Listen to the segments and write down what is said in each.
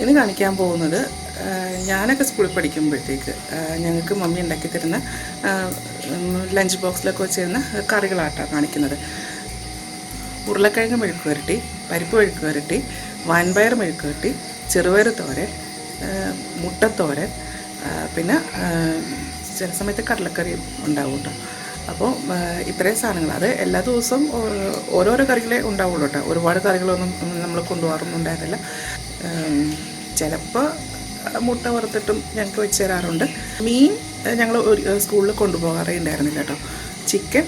ഇനി കാണിക്കാൻ പോകുന്നത് ഞാനൊക്കെ സ്കൂളിൽ പഠിക്കുമ്പോഴത്തേക്ക് ഞങ്ങൾക്ക് മമ്മി ഉണ്ടാക്കി തരുന്ന ലഞ്ച് ബോക്സിലൊക്കെ വെച്ചിരുന്ന കറികളാട്ടോ കാണിക്കുന്നത്. ഉരുളക്കിഴങ്ങ് മെഴുക്ക് പുരട്ടി, പരിപ്പ് മെഴുക്ക് പുരട്ടി, വൻപയർ മെഴുക്ക് പുരട്ടി, ചെറുപയർ തോരൻ, മുട്ടത്തോരൻ, പിന്നെ ചില സമയത്ത് കടലക്കറിയും ഉണ്ടാവും കേട്ടോ. അപ്പോൾ ഇത്രയും സാധനങ്ങൾ, അത് എല്ലാ ദിവസവും ഓരോരോ കറികളെ ഉണ്ടാവുള്ളൂ കേട്ടോ. ഒരുപാട് കറികളൊന്നും നമ്മൾ കൊണ്ടുപോകാറൊന്നുണ്ടായിരുന്നില്ല. ചിലപ്പോൾ മുട്ട വറുത്തിട്ടും ഞങ്ങൾക്ക് വെച്ച് തരാറുണ്ട്. മീൻ ഞങ്ങൾ സ്കൂളിൽ കൊണ്ടുപോകാറേ ഉണ്ടായിരുന്നില്ല കേട്ടോ. ചിക്കൻ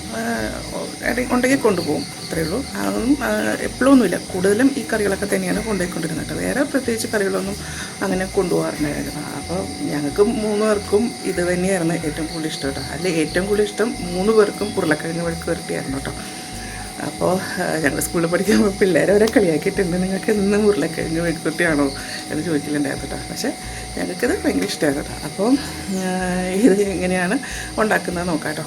ഉണ്ടെങ്കിൽ കൊണ്ടുപോകും, അത്രയേ ഉള്ളൂ. അതൊന്നും എപ്പോഴൊന്നുമില്ല. കൂടുതലും ഈ കറികളൊക്കെ തന്നെയാണ് കൊണ്ടുപോയിക്കൊണ്ടിരുന്നത് കേട്ടോ. വേറെ പ്രത്യേകിച്ച് കറികളൊന്നും അങ്ങനെ കൊണ്ടുപോകാറുണ്ടായിരുന്നു. അപ്പോൾ ഞങ്ങൾക്ക് 3 പേർക്കും ഇത് തന്നെയായിരുന്നു ഏറ്റവും കൂടുതൽ ഇഷ്ടം കേട്ടോ. അതിൽ ഏറ്റവും കൂടുതൽ ഇഷ്ടം 3 പേർക്കും ഉരുളക്കിഴങ്ങ് മെഴുക്ക് പുരട്ടിയായിരുന്നു കേട്ടോ. അപ്പോൾ ഞങ്ങൾ സ്കൂളിൽ പഠിക്കുമ്പോൾ പിള്ളേരവരെ കളിയാക്കിയിട്ടുണ്ട്, നിങ്ങൾക്ക് ഇന്നും ഉരുളക്കിഴങ്ങ് മെഴുക്ക് പുരട്ടിയാണോ എന്ന് ചോദിക്കലുണ്ടായിരുന്നു കേട്ടോ. പക്ഷേ ഞങ്ങൾക്കിത് ഭയങ്കര ഇഷ്ടമായിരുന്നു കേട്ടോ. അപ്പോൾ ഇത് എങ്ങനെയാണ് ഉണ്ടാക്കുന്നത് നോക്കാം കേട്ടോ.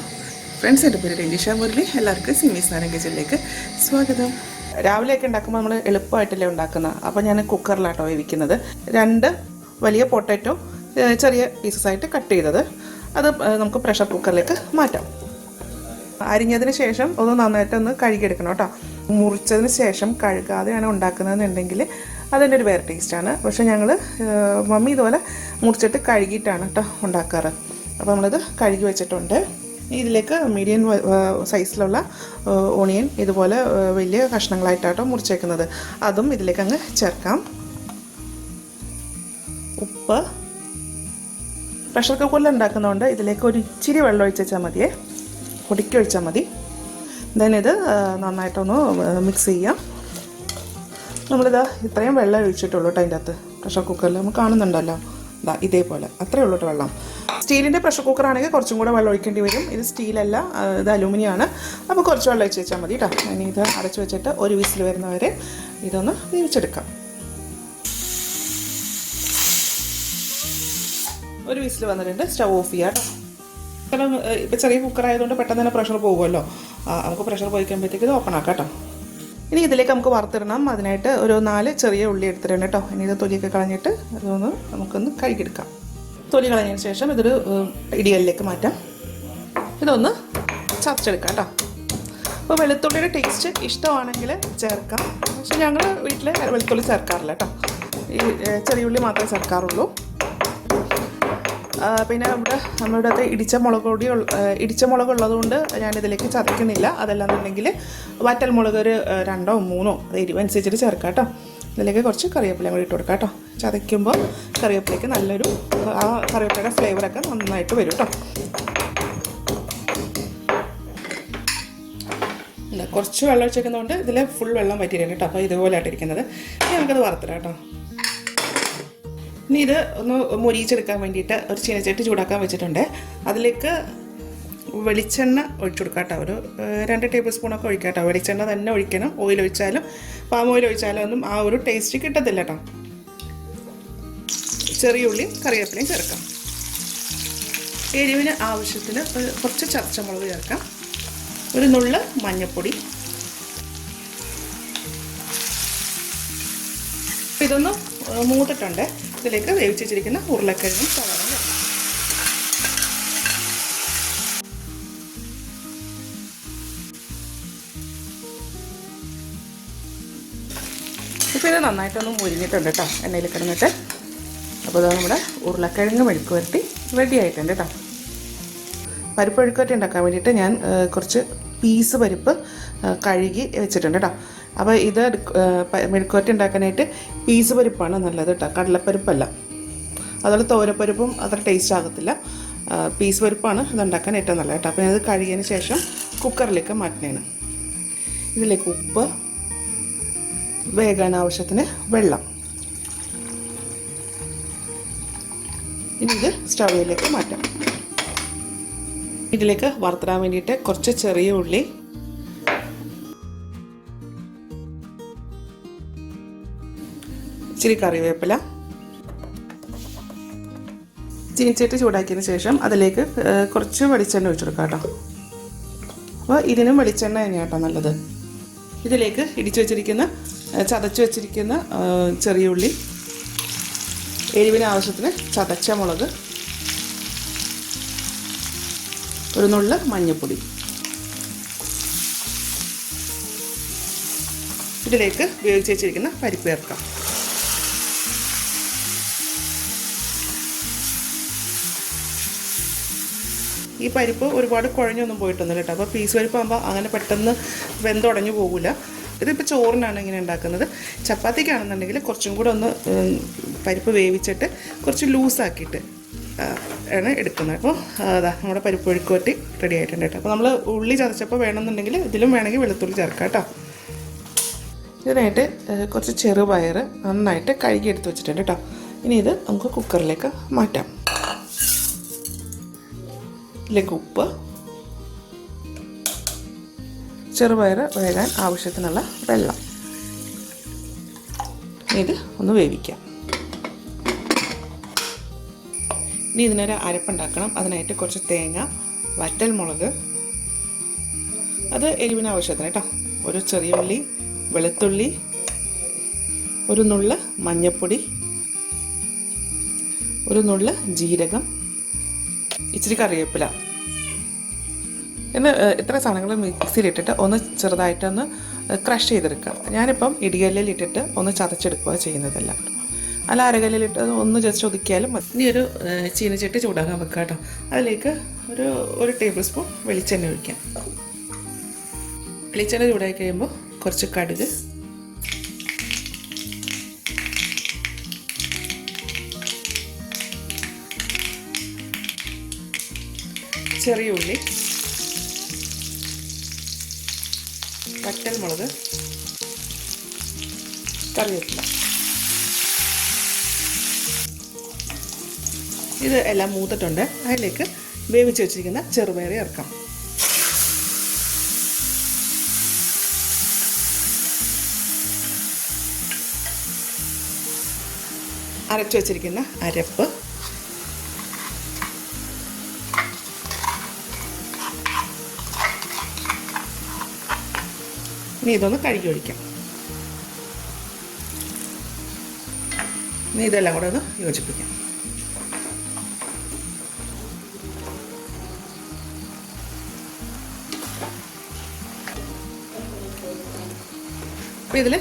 ഫ്രണ്ട്സ്, എൻ്റെ പേര് രഞ്ജിഷ മുരളി. എല്ലാവർക്കും സിമീസ് നാരൻ കിച്ചണിലേക്ക് സ്വാഗതം. രാവിലെയൊക്കെ ഉണ്ടാക്കുമ്പോൾ നമ്മൾ എളുപ്പമായിട്ടല്ലേ ഉണ്ടാക്കുന്നത്. അപ്പോൾ ഞാൻ കുക്കറിലാട്ടോ വേവിക്കുന്നത്. 2 വലിയ പൊട്ടാറ്റോ ചെറിയ പീസസായിട്ട് കട്ട് ചെയ്തത്, അത് നമുക്ക് പ്രഷർ കുക്കറിലേക്ക് മാറ്റാം. അരിഞ്ഞതിന് ശേഷം ഒന്ന് നന്നായിട്ടൊന്ന് കഴുകിയെടുക്കണം കേട്ടോ. മുറിച്ചതിന് ശേഷം കഴുകാതെയാണ് ഉണ്ടാക്കുന്നതെന്നുണ്ടെങ്കിൽ അതിൻ്റെ ഒരു വേറെ ടേസ്റ്റാണ്. പക്ഷേ ഞങ്ങൾ മമ്മി ഇതുപോലെ മുറിച്ചിട്ട് കഴുകിയിട്ടാണ് കേട്ടോ ഉണ്ടാക്കാറ്. അപ്പോൾ നമ്മളിത് കഴുകി വെച്ചിട്ടുണ്ട്. ഇതിലേക്ക് മീഡിയം സൈസിലുള്ള ഓണിയൻ ഇതുപോലെ വലിയ കഷ്ണങ്ങളായിട്ടാട്ടോ മുറിച്ചേക്കുന്നത്, അതും ഇതിലേക്ക് അങ്ങ് ചേർക്കാം. ഉപ്പ്, പ്രഷർ കുക്കറിൽ ഉണ്ടാക്കുന്നതുകൊണ്ട് ഇതിലേക്ക് ഒരു ഇച്ചിരി വെള്ളം ഒഴിച്ചാൽ മതിയേ, പൊടിക്ക് ഒഴിച്ചാൽ മതി. ദെൻ ഇത് നന്നായിട്ടൊന്ന് മിക്സ് ചെയ്യാം. നമ്മളിതാ ഇത്രയും വെള്ളം ഒഴിച്ചിട്ടുള്ളൂ കേട്ടോ അതിൻ്റെ അകത്ത്. പ്രഷർ കുക്കറിൽ നമുക്ക് കാണുന്നുണ്ടല്ലോ, ഇതേപോലെ അത്രയേ ഉള്ളൂ കേട്ടോ വെള്ളം. സ്റ്റീലിൻ്റെ പ്രഷർ കുക്കറാണെങ്കിൽ കുറച്ചും കൂടെ വെള്ളം ഒഴിക്കേണ്ടി വരും. ഇത് സ്റ്റീലല്ല, ഇത് അലൂമിനിയമാണ്. അപ്പോൾ കുറച്ച് വെള്ളം ഒഴിച്ച് വെച്ചാൽ മതി കേട്ടോ. ഇനി ഇത് അടച്ചു വെച്ചിട്ട് ഒരു വിസിൽ വരുന്നവരെ ഇതൊന്ന് വേവിച്ചെടുക്കാം. ഒരു വിസിൽ വന്നിട്ടുണ്ട്, സ്റ്റൗ ഓഫ് ചെയ്യാം കേട്ടോ. കാരണം ഇപ്പോൾ ചെറിയ കുക്കറായതുകൊണ്ട് പെട്ടെന്ന് തന്നെ പ്രഷർ പോകുമല്ലോ. നമുക്ക് പ്രഷർ പോയിക്കുമ്പോഴത്തേക്ക് ഇത് ഓപ്പൺ ആക്കാം കേട്ടോ. ഇനി ഇതിലേക്ക് നമുക്ക് വറുത്തിടണം. അതിനായിട്ട് ഒരു 4 ചെറിയ ഉള്ളി എടുത്തിട്ടുണ്ട് കേട്ടോ. ഇനി ഇത് തൊലിയൊക്കെ കളഞ്ഞിട്ട് അതൊന്ന് നമുക്കൊന്ന് കഴുകിയെടുക്കാം. തൊലി കളഞ്ഞതിന് ശേഷം ഇതൊരു ഇടികല്ലിലേക്ക് മാറ്റാം. ഇതൊന്ന് ചതച്ചെടുക്കാം കേട്ടോ. അപ്പോൾ വെളുത്തുള്ളിയുടെ ടേസ്റ്റ് ഇഷ്ടമാണെങ്കിൽ ചേർക്കാം. പക്ഷേ ഞങ്ങൾ വീട്ടിൽ വെളുത്തുള്ളി ചേർക്കാറില്ല കേട്ടോ. ഈ ചെറിയ ഉള്ളി മാത്രമേ ചേർക്കാറുള്ളൂ. പിന്നെ നമ്മുടെ അടുത്ത് ഇടിച്ച മുളക് ഉള്ളതുകൊണ്ട് ഞാനിതിലേക്ക് ചതയ്ക്കുന്നില്ല. അതല്ലാന്നുണ്ടെങ്കിൽ വറ്റൽ മുളക് ഒരു 2 or 3 അത് എരിവനുസരിച്ചിട്ട് ചേർക്കാം കേട്ടോ. ഇതിലേക്ക് കുറച്ച് കറിവേപ്പില കൂടി ഇട്ട് കൊടുക്കാം കേട്ടോ. ചതയ്ക്കുമ്പോൾ കറിവേപ്പിലേക്ക് നല്ലൊരു ആ കറിവേപ്പിലയുടെ ഫ്ലേവറൊക്കെ നന്നായിട്ട് വരും കേട്ടോ. കുറച്ച് വെള്ളം ഒഴിച്ചേക്കുന്നതുകൊണ്ട് ഇതിൽ ഫുൾ വെള്ളം വറ്റിയില്ല കേട്ടോ. അപ്പോൾ ഇതുപോലെ ആയിട്ടിരിക്കുന്നത്. ഇനി നമുക്കത് വറുത്തിടാം കേട്ടോ. ഇനി ഇത് ഒന്ന് മൊരിയിച്ചെടുക്കാൻ വേണ്ടിയിട്ട് ഒരു ചീനച്ചട്ടി ചൂടാക്കാൻ വെച്ചിട്ടുണ്ട്. അതിലേക്ക് വെളിച്ചെണ്ണ ഒഴിച്ചു കൊടുക്കാം കേട്ടോ. ഒരു 2 ടേബിൾ സ്പൂണൊക്കെ ഒഴിക്കാം കേട്ടോ. വെളിച്ചെണ്ണ തന്നെ ഒഴിക്കണം. ഓയിൽ ഒഴിച്ചാലും പാം ഓയിൽ ഒഴിച്ചാലും ഒന്നും ആ ഒരു ടേസ്റ്റ് കിട്ടത്തില്ല കേട്ടോ. ചെറിയ ഉള്ളിയും കറിവേപ്പിലയും ചേർക്കാം. എരിവിന് ആവശ്യത്തിന് കുറച്ച് ചതച്ചമുളക് ചേർക്കാം. ഒരു നുള്ള് മഞ്ഞൾപ്പൊടി. ഇതൊന്ന് മൂത്തിട്ടുണ്ട്. ഇതിലേക്ക് വേവിച്ച് വെച്ചിരിക്കുന്ന ഉരുളക്കിഴങ്ങും സവാളയും ചേർക്കാം. ഇപ്പോൾ ഇത് നന്നായിട്ടൊന്ന് മുരിഞ്ഞിട്ടുണ്ട് കേട്ടോ, എണ്ണയിൽ കിടന്നിട്ട്. അപ്പോൾ ഇത് നമ്മുടെ ഉരുളക്കിഴങ്ങ് മെഴുക്ക് പുരട്ടി റെഡി ആയിട്ടുണ്ട് കേട്ടോ. പരിപ്പ് മെഴുക്ക് പുരട്ടി ഉണ്ടാക്കാൻ വേണ്ടിയിട്ട് ഞാൻ കുറച്ച് പീസ് പരിപ്പ് കഴുകി വെച്ചിട്ടുണ്ട് കേട്ടോ. അപ്പോൾ ഇത് മെഴുക്ക് പുരട്ടി ഉണ്ടാക്കാനായിട്ട് പീസ് പരിപ്പാണ് നല്ലത് കേട്ടോ, കടലപ്പരിപ്പല്ല. അതുപോലെ തോരപ്പരിപ്പും അത്ര ടേസ്റ്റ് ആകത്തില്ല. പീസ് പരിപ്പാണ് ഇതുണ്ടാക്കാൻ ഏറ്റവും നല്ലത് കേട്ടോ. അപ്പോൾ ഇത് കഴുകിയതിന് ശേഷം കുക്കറിലേക്ക് മാറ്റുന്നതാണ്. ഇതിലേക്ക് ഉപ്പ്, വേകാൻ ആവശ്യത്തിന് വെള്ളം. ഇനി ഇത് സ്റ്റൗവിലേക്ക് മാറ്റാം. ഇതിലേക്ക് വറുത്തിടാൻ വേണ്ടിയിട്ട് കുറച്ച് ചെറിയ ഉള്ളി, ഇച്ചിരി കറിവേപ്പില, ചീനിച്ചട്ടി ചൂടാക്കിയതിന് ശേഷം അതിലേക്ക് കുറച്ച് വെളിച്ചെണ്ണ ഒഴിച്ചു കൊടുക്കാം കേട്ടോ. അപ്പോൾ ഇതിനും വെളിച്ചെണ്ണ തന്നെയാണ് കേട്ടോ നല്ലത്. ഇതിലേക്ക് ചതച്ച് വെച്ചിരിക്കുന്ന ചെറിയ ഉള്ളി, എരിവിന് ആവശ്യത്തിന് ചതച്ച മുളക്, ഒരു നുള്ള് മഞ്ഞൾപ്പൊടി. ഇതിലേക്ക് വേവിച്ച് വെച്ചിരിക്കുന്ന പരിപ്പ് ചേർക്കാം. ഈ പരിപ്പ് ഒരുപാട് കുഴഞ്ഞൊന്നും പോയിട്ടൊന്നുമില്ല കേട്ടോ. അപ്പോൾ പീസ് പരിപ്പാകുമ്പോൾ അങ്ങനെ പെട്ടെന്ന് വെന്തുടഞ്ഞു പോകില്ല. ഇതിപ്പോൾ ചോറിനാണ് ഇങ്ങനെ ഉണ്ടാക്കുന്നത്. ചപ്പാത്തിക്കാണെന്നുണ്ടെങ്കിൽ കുറച്ചും കൂടെ ഒന്ന് പരിപ്പ് വേവിച്ചിട്ട് കുറച്ച് ലൂസാക്കിയിട്ട് ആണ് എടുക്കുന്നത്. അപ്പോൾ അതാ നമ്മുടെ പരിപ്പ് ഒഴുക്കുവറ്റി റെഡി ആയിട്ടുണ്ട് കേട്ടോ. അപ്പോൾ നമ്മൾ ഉള്ളി ചതച്ചപ്പോൾ വേണമെന്നുണ്ടെങ്കിൽ ഇതിലും വേണമെങ്കിൽ വെളുത്തുള്ളി ചേർക്കാം കേട്ടോ. ഇതിനായിട്ട് കുറച്ച് ചെറുപയർ നന്നായിട്ട് കഴുകി എടുത്ത് വെച്ചിട്ടുണ്ട് കേട്ടോ. ഇനി ഇത് നമുക്ക് കുക്കറിലേക്ക് മാറ്റാം. ഇതിലേക്ക് ഉപ്പ്, ചെറുപയർ വേകാൻ ആവശ്യത്തിനുള്ള വെള്ളം, ഇത് ഒന്ന് വേവിക്കാം. ഇനി ഇതിനൊരു അരപ്പുണ്ടാക്കണം. അതിനായിട്ട് കുറച്ച് തേങ്ങ, വറ്റൽ മുളക്, അത് എരിവിന് ആവശ്യത്തിന് കേട്ടോ, ഒരു ചെറിയ ഉള്ളി, വെളുത്തുള്ളി, ഒരു നുള്ള് മഞ്ഞൾപ്പൊടി, ഒരു നുള്ള് ജീരകം, ഇച്ചിരി കറിവേപ്പില. എന്ന് ഇത്ര സാധനങ്ങൾ മിക്സിയിലിട്ടിട്ട് ഒന്ന് ചെറുതായിട്ടൊന്ന് ക്രഷ് ചെയ്തെടുക്കാം. ഞാനിപ്പം ഇടികല്ലിലിട്ടിട്ട് ഒന്ന് ചതച്ചെടുക്കുക ചെയ്യുന്നതെല്ലാം. അല്ല അരകല്ലിലിട്ട് ഒന്ന് ജസ്റ്റ് ഒതുക്കിയാലും മതി. ഇനി ഒരു ചീനച്ചട്ടി ചൂടാക്കാൻ വെക്കാം കേട്ടോ. അതിലേക്ക് ഒരു ടേബിൾ സ്പൂൺ വെളിച്ചെണ്ണ ഒഴിക്കാം. വെളിച്ചെണ്ണ ചൂടായി കഴിയുമ്പോൾ കുറച്ച് കടുക്, ചെറിയ ഉള്ളി, വറ്റൽ മുളക്, കറിവേപ്പില. ഇത് എല്ലാം മൂത്തിട്ടുണ്ട്. അതിലേക്ക് വേവിച്ച് വെച്ചിരിക്കുന്ന ചെറുപയർ ചേർക്കാം. അരച്ചു വെച്ചിരിക്കുന്ന അരപ്പ്, ഇനി ഇതൊന്ന് കഴുകി ഒഴിക്കാം. ഇനി ഇതെല്ലാം കൂടെ ഒന്ന് യോജിപ്പിക്കാം. അപ്പോൾ ഇതിൽ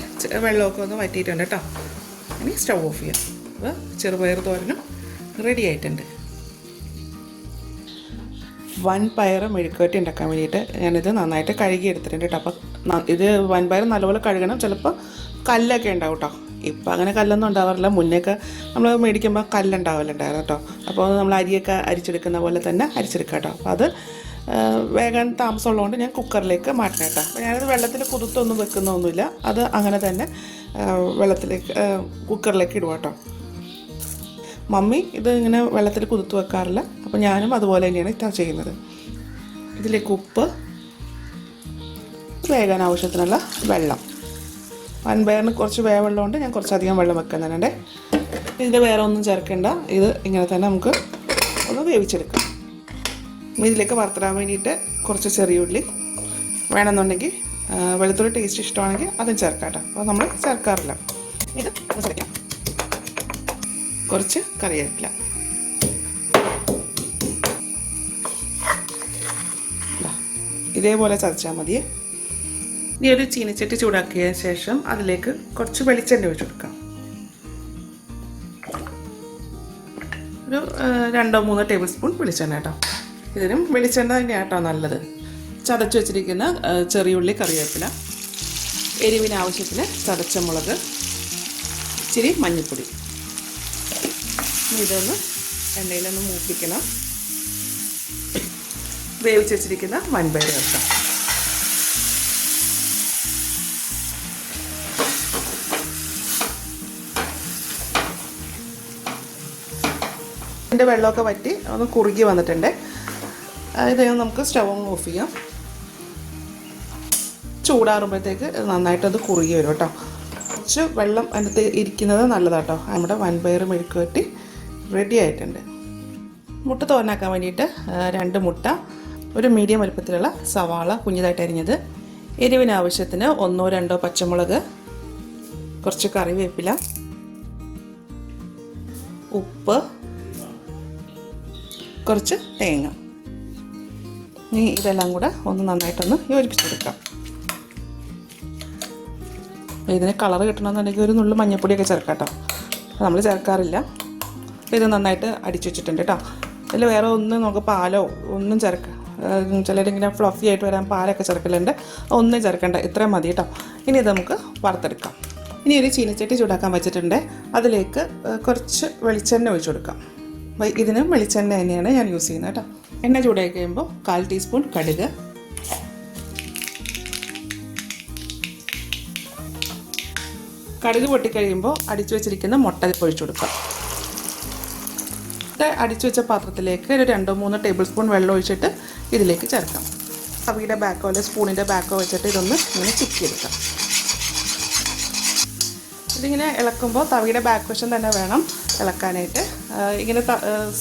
വെള്ളമൊക്കെ ഒന്ന് വറ്റിയിട്ടുണ്ട് കേട്ടോ. ഇനി സ്റ്റൗ ഓഫ് ചെയ്യാം. അപ്പോൾ ചെറുപയർ തോരനും റെഡി ആയിട്ടുണ്ട്. വൻപയർ മെഴുക്കുവരട്ടി ഉണ്ടാക്കാൻ വേണ്ടിയിട്ട് ഞാനിത് നന്നായിട്ട് കഴുകി എടുത്തിട്ടുണ്ട് കേട്ടോ. അപ്പോൾ ഇത് വൻപയർ നല്ലപോലെ കഴുകണം. ചിലപ്പോൾ കല്ലൊക്കെ ഉണ്ടാവും കേട്ടോ. ഇപ്പം അങ്ങനെ കല്ലൊന്നും ഉണ്ടാവാറില്ല. മുന്നേയൊക്കെ നമ്മൾ മേടിക്കുമ്പോൾ കല്ലുണ്ടാവലുണ്ടായിരുന്നു കേട്ടോ. അപ്പോൾ നമ്മൾ അരിയൊക്കെ അരിച്ചെടുക്കുന്ന പോലെ തന്നെ അരിച്ചെടുക്കാം കേട്ടോ. അപ്പോൾ അത് വേഗം താമസമുള്ളതുകൊണ്ട് ഞാൻ കുക്കറിലേക്ക് മാറ്റണം കേട്ടോ. അപ്പോൾ ഞാനത് വെള്ളത്തിൽ കുതിർത്തൊന്നും വെക്കുന്നൊന്നുമില്ല. അത് അങ്ങനെ തന്നെ വെള്ളത്തിലേക്ക് കുക്കറിലേക്ക് ഇടുക കേട്ടോ. മമ്മി ഇത് ഇങ്ങനെ വെള്ളത്തിൽ കുതിർത്ത് വെക്കാറില്ല. അപ്പോൾ ഞാനും അതുപോലെ തന്നെയാണ് ചെയ്യുന്നത്. ഇതിലേക്ക് ഉപ്പ്, വേകാൻ ആവശ്യത്തിനുള്ള വെള്ളം. വൻപയറിന് കുറച്ച് വേവുള്ളതുകൊണ്ട് ഞാൻ കുറച്ചധികം വെള്ളം വെക്കുന്നുണ്ട്. ഇതിൽ വേറെ ഒന്നും ചേർക്കേണ്ട. ഇത് ഇങ്ങനെ തന്നെ നമുക്ക് ഒന്ന് വേവിച്ചെടുക്കാം. ഇതിലേക്ക് വറുത്തിടാൻ വേണ്ടിയിട്ട് കുറച്ച് ചെറിയ ഉള്ളി വേണമെന്നുണ്ടെങ്കിൽ വെളുത്തുള്ളി ടേസ്റ്റ് ഇഷ്ടമാണെങ്കിൽ അതും ചേർക്കാം കേട്ടോ. അപ്പോൾ നമ്മൾ ചേർക്കാറില്ല. ഇത് ചേർക്കാം. കുറച്ച് കറിവേപ്പില, ഇതേപോലെ ചതച്ചാൽ മതിയേ. ഇനി ഒരു ചീനച്ചട്ടി ചൂടാക്കിയ ശേഷം അതിലേക്ക് കുറച്ച് വെളിച്ചെണ്ണ ഒഴിച്ചു കൊടുക്കാം. ഒരു 2-3 ടേബിൾ സ്പൂൺ വെളിച്ചെണ്ണ കേട്ടോ. ഇതിനും വെളിച്ചെണ്ണ തന്നെയാണ് കേട്ടോ നല്ലത്. ചതച്ച് വെച്ചിരിക്കുന്ന ചെറിയുള്ളി, കറിവേപ്പില, എരിവിന് ആവശ്യത്തിന് ചതച്ച മുളക്, ഇച്ചിരി മഞ്ഞൾപ്പൊടി. ഇതൊന്ന് എണ്ണയിലൊന്ന് മൂപ്പിക്കണം. വേവിച്ച് വെച്ചിരിക്കുന്ന വൻപയർ ചേർക്കാം. ഇതിൻ്റെ വെള്ളമൊക്കെ വറ്റി ഒന്ന് കുറുകി വന്നിട്ടുണ്ട്. ഇത് നമുക്ക് സ്റ്റവ് ഓഫ് ചെയ്യാം. ചൂടാറുമ്പോഴത്തേക്ക് നന്നായിട്ടത് കുറുകി വരും കേട്ടോ. കുറച്ച് വെള്ളം അതിനകത്ത് ഇരിക്കുന്നത് നല്ലതാട്ടോ. നമ്മുടെ വൻപയർ മെഴുക്കുവരട്ടി റെഡി ആയിട്ടുണ്ട്. മുട്ട തോരനാക്കാൻ വേണ്ടിയിട്ട് 2 മുട്ട, ഒരു മീഡിയം വലുപ്പത്തിലുള്ള സവാള കുഞ്ഞതായിട്ട് അരിഞ്ഞത്, എരിവിന് ആവശ്യത്തിന് 1-2 പച്ചമുളക്, കുറച്ച് കറിവേപ്പില, ഉപ്പ്, കുറച്ച് തേങ്ങ. ഇനി ഇതെല്ലാം കൂടെ ഒന്ന് നന്നായിട്ടൊന്ന് യോജിപ്പിച്ചെടുക്കാം. ഇതിന് കളർ കിട്ടണമെന്നുണ്ടെങ്കിൽ ഒരു നുള്ളു മഞ്ഞൾപ്പൊടിയൊക്കെ ചേർക്കാം കേട്ടോ. നമ്മൾ ചേർക്കാറില്ല. ഇത് നന്നായിട്ട് അടിച്ചു വെച്ചിട്ടുണ്ട് കേട്ടോ. ഇതിൽ വേറെ ഒന്നും നമുക്ക് പാലോ ഒന്നും ചേർക്കാം. ചിലരിങ്ങനെ ഫ്ലഫി ആയിട്ട് വരാൻ പാലൊക്കെ ചേർക്കലുണ്ട്. ഒന്നും ചേർക്കണ്ട, ഇത്രയും മതി കേട്ടോ. ഇനി ഇത് നമുക്ക് വറുത്തെടുക്കാം. ഇനി ഒരു ചീനച്ചട്ടി ചൂടാക്കാൻ വെച്ചിട്ടുണ്ട്. അതിലേക്ക് കുറച്ച് വെളിച്ചെണ്ണ ഒഴിച്ചു കൊടുക്കാം. ഇതിന് വെളിച്ചെണ്ണ തന്നെയാണ് ഞാൻ യൂസ് ചെയ്യുന്നത് കേട്ടോ. എണ്ണ ചൂടായി കഴിയുമ്പോൾ 1/4 ടീസ്പൂൺ കടുക്, കടുക് പൊട്ടിക്കഴിയുമ്പോൾ അടിച്ചു വെച്ചിരിക്കുന്ന മുട്ട ഒഴിച്ചു കൊടുക്കാം. അടിച്ചു വെച്ച പാത്രത്തിലേക്ക് ഒരു 2-3 ടേബിൾ സ്പൂൺ വെള്ളം ഒഴിച്ചിട്ട് ഇതിലേക്ക് ചേർക്കാം. തവിയുടെ ബാക്കോ അല്ലെങ്കിൽ സ്പൂണിൻ്റെ ബാക്കോ വെച്ചിട്ട് ഇതൊന്ന് ഇങ്ങനെ ചിക്കിയെടുക്കാം. ഇതിങ്ങനെ ഇളക്കുമ്പോൾ തവിയുടെ ബാക്ക് വശം തന്നെ വേണം ഇളക്കാനായിട്ട്. ഇങ്ങനെ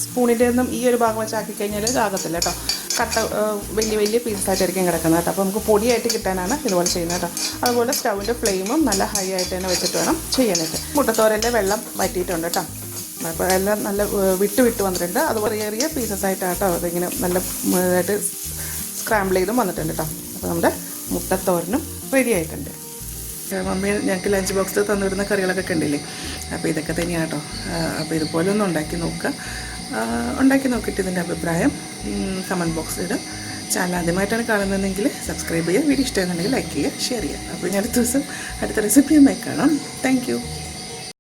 സ്പൂണിൻ്റെ ഒന്നും ഈ ഒരു ഭാഗം വെച്ചാക്കി കഴിഞ്ഞാൽ ഇതാകത്തില്ല കേട്ടോ. കട്ട വലിയ വലിയ പീസായിട്ടായിരിക്കും കിടക്കുന്നത് കേട്ടോ. അപ്പോൾ നമുക്ക് പൊടിയായിട്ട് കിട്ടാനാണ് ഇതുപോലെ ചെയ്യുന്നത് കേട്ടോ. അതുപോലെ സ്റ്റൗവിൻ്റെ ഫ്ലെയിമും നല്ല ഹൈ ആയിട്ട് തന്നെ വെച്ചിട്ട് വേണം ചെയ്യാനായിട്ട്. മുട്ടത്തോരൻ്റെ വെള്ളം വറ്റിയിട്ടുണ്ട് കേട്ടോ. അപ്പോൾ എല്ലാം നല്ല വിട്ട് വന്നിട്ടുണ്ട്. അതുപോലെ ചെറിയ പീസസ് ആയിട്ടാണ് കേട്ടോ അതിങ്ങനെ നല്ല ഇതായിട്ട് സ്ക്രാമ്പിൾ ചെയ്തും വന്നിട്ടുണ്ട് കേട്ടോ. അപ്പോൾ നമ്മുടെ മുട്ടത്തോരനും റെഡി ആയിട്ടുണ്ട്. മമ്മി ഞങ്ങൾക്ക് ലഞ്ച് ബോക്സിൽ തന്നിടുന്ന കറികളൊക്കെ കണ്ടില്ലേ. അപ്പോൾ ഇതൊക്കെ തന്നെയാണ് കേട്ടോ. അപ്പോൾ ഇതുപോലെ ഒന്ന് ഉണ്ടാക്കി നോക്കുക. ഉണ്ടാക്കി നോക്കിയിട്ട് ഇതിൻ്റെ അഭിപ്രായം കമൻറ്റ് ബോക്സിൽ ഇടുക. ചാനൽ ആദ്യമായിട്ടാണ് കാണുന്നതെങ്കിൽ സബ്സ്ക്രൈബ് ചെയ്യുക. വീഡിയോ ഇഷ്ടമാണെന്നുണ്ടെങ്കിൽ ലൈക്ക് ചെയ്യുക, ഷെയർ ചെയ്യുക. അപ്പോൾ ഇനി അടുത്ത ദിവസം അടുത്ത റെസിപ്പിയുമായി കാണാം. Thank you.